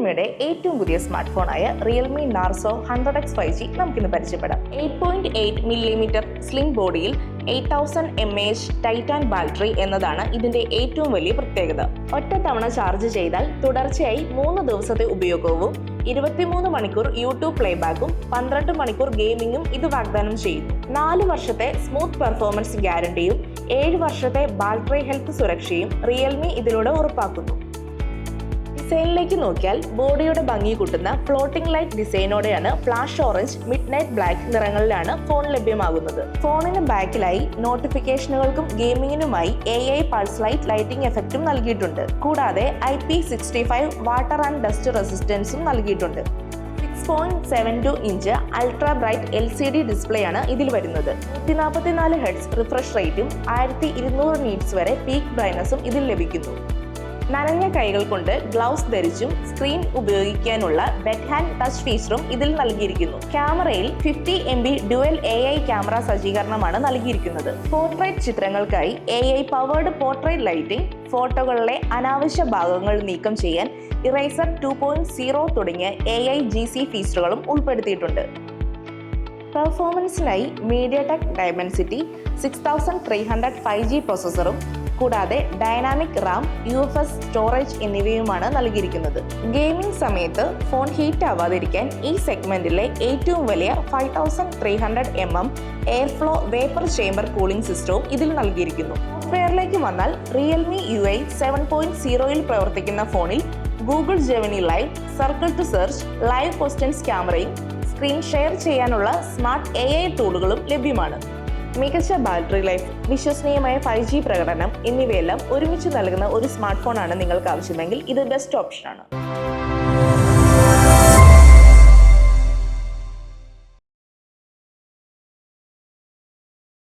റിയൽമിയുടെ ഏറ്റവും പുതിയ smart ഫോണായ Realme Narzo 100X 5G നമുക്കിന്ന് പരിചയപ്പെടാം. 8.8mm സ്ലിം ബോഡിയിൽ 8000 mAh ടൈറ്റാൻ ബാറ്ററി എന്നതാണ് ഇതിന്റെ ഏറ്റവും വലിയ പ്രത്യേകത. ഒറ്റത്തവണ ചാർജ് ചെയ്താൽ തുടർച്ചയായി 3 ദിവസത്തെ ഉപയോഗവും 23 മണിക്കൂർ യൂട്യൂബ് പ്ലേബാക്കും 12 മണിക്കൂർ ഗെയിമിംഗും ഇത് വാഗ്ദാനം ചെയ്യുന്നു. 4 വർഷത്തെ സ്മൂത്ത് പെർഫോമൻസ് ഗ്യാരണ്ടിയും 7 വർഷത്തെ ബാറ്ററി ഹെൽത്ത് സുരക്ഷയും റിയൽമി ഇതിലൂടെ ഉറപ്പാക്കുന്നു. ഡിസൈനിലേക്ക് നോക്കിയാൽ ബോഡിയുടെ ഭംഗി കൂട്ടുന്ന ഫ്ലോട്ടിംഗ് ലൈറ്റ് ഡിസൈനോടെയാണ് flash orange, midnight black നിറങ്ങളിലാണ് ഫോൺ ലഭ്യമാകുന്നത്. ഫോണിന് ബാക്കിലായി നോട്ടിഫിക്കേഷനുകൾക്കും ഗെയിമിങ്ങിനുമായി AI പൾസ് ലൈറ്റ് ലൈറ്റിംഗ് എഫക്റ്റും നൽകിയിട്ടുണ്ട്. കൂടാതെ IP65 വാട്ടർ ആൻഡ് ഡസ്റ്റ് റെസിസ്റ്റൻസും നൽകിയിട്ടുണ്ട്. 6.72 inch ultra bright LCD display ആണ് ഇതിൽ വരുന്നത്. 144 ഹെർട്സ് റിഫ്രഷ് റേറ്റും 1200 നീറ്റ്സ് വരെ പീക്ക് ബ്രൈറ്റ്നസും ഇതിൽ ലഭിക്കുന്നു. നനഞ്ഞ കൈകൾ കൊണ്ട് ഗ്ലൗസ് ധരിച്ചും സ്ക്രീൻ ഉപയോഗിക്കാനുള്ള വെറ്റ് ഹാൻഡ് ടച്ച് ഫീച്ചറും ഇതിൽ നൽകിയിരിക്കുന്നു. ക്യാമറയിൽ 50 MB ഡ്യുവൽ AI ക്യാമറ സജ്ജീകരണമാണ് നൽകിയിരിക്കുന്നത്. പോർട്രേറ്റ് ചിത്രങ്ങൾക്കായി AI പവേർഡ് പോർട്രേറ്റ് ലൈറ്റിംഗ്, ഫോട്ടോകളിലെ അനാവശ്യ ഭാഗങ്ങൾ നീക്കം ചെയ്യാൻ ഇറേസർ 2.0 തുടങ്ങിയ AI GC ഫീച്ചറുകളും ഉൾപ്പെടുത്തിയിട്ടുണ്ട്. പെർഫോമൻസിനായി MediaTek Dimensity 6300 5G പ്രോസസ്സറും കൂടാതെ ഡൈനാമിക് റാം, UFS സ്റ്റോറേജ് എന്നിവയുമാണ് നൽകിയിരിക്കുന്നത്. ഗെയിമിംഗ് സമയത്ത് ഫോൺ ഹീറ്റ് ആവാതിരിക്കാൻ ഈ സെഗ്മെന്റിലെ ഏറ്റവും വലിയ 5300 air flow vapour chamber cooling സിസ്റ്റവും ഇതിൽ നൽകിയിരിക്കുന്നു. സോഫ്റ്റ്വെയറിലേക്ക് വന്നാൽ റിയൽമി UI 7.0 പ്രവർത്തിക്കുന്ന ഫോണിൽ Google Gemini live, circle to search, live questions ക്യാമറയും സ്ക്രീൻ ഷെയർ ചെയ്യാനുള്ള സ്മാർട്ട് AI ടൂളുകളും ലഭ്യമാണ്. മികച്ച ബാറ്ററി ലൈഫ്, വിശ്വസനീയമായ 5G പ്രകടനം എന്നിവയെല്ലാം ഒരുമിച്ച് നൽകുന്ന ഒരു സ്മാർട്ട് ഫോണാണ് നിങ്ങൾക്ക് ആവശ്യമെങ്കിൽ ഇത് ബെസ്റ്റ് ഓപ്ഷനാണ്.